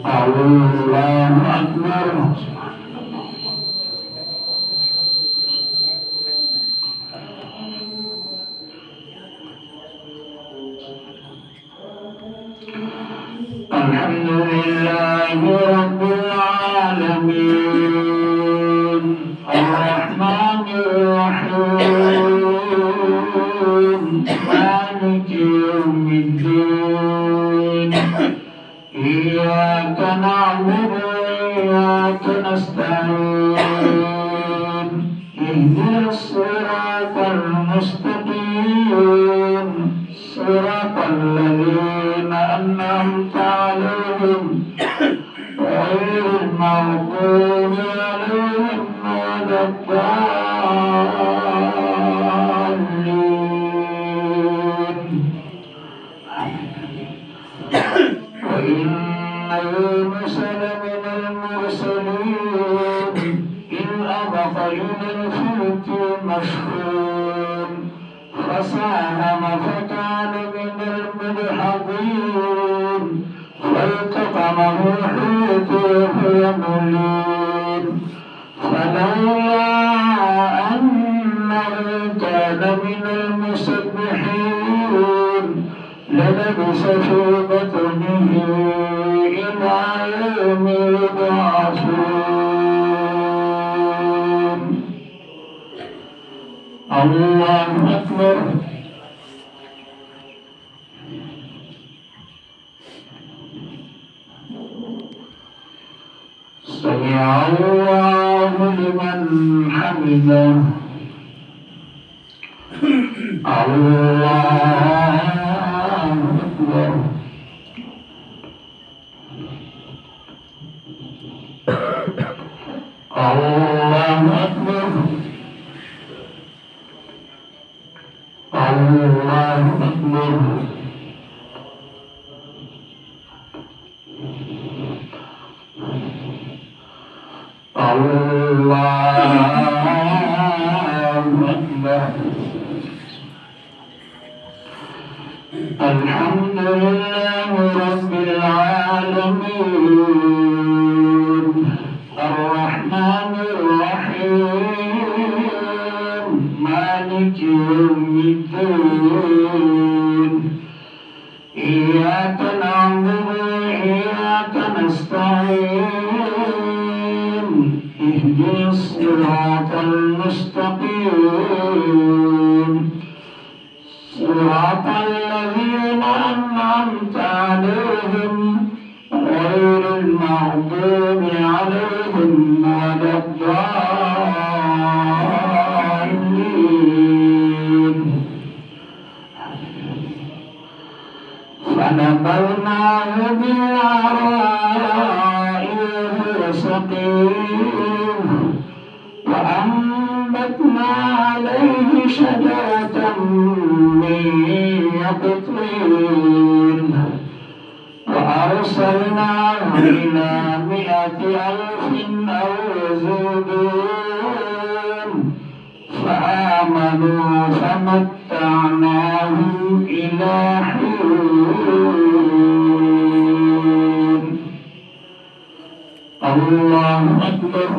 Allahu Akbar. Alhamdulillahi Rabbil Alamin Ar-Rahmanir Rahim Maliki Yawmiddin Iyyaka na'budu wa iyyaka nasta'in Ihdinas siratal mustaqim Siratal ladzina an'amta 'alaihim ghairil maghdubi 'alaihim waladdallin. Wa inna Yunusa laminal mursalin إذ أبق إلى الفلك المشحون فساهم فكان من المدحضين فالتقمه الحوت وهو مليم فلولا أنه كان من المسبحين للبث في بطنه إلى يوم يبعثون. Allahu Akbar. Sami'a Allahu liman hamidah. Allahu Akbar. Allahu Akbar. Allahu Akbar. Allahu Akbar. Alhamdulillahi Rabbil Alamin Ar-Rahmanir Rahim Maliki Yawmiddin Iyyaka na'budu wa iyyaka nasta'in Ihdinas siratal mustaqim Siratal ladzina an'amta 'alaihim ghairil maghdubi 'alaihim waladdallin. فنبذناه بالعراء وهو سقيم وأنبتنا عليه شجرة من يقطين وأرسلناه إلى 100,000 أو يزيدون فآمنوا فمتعناهم إلى حين. Allahu Akbar.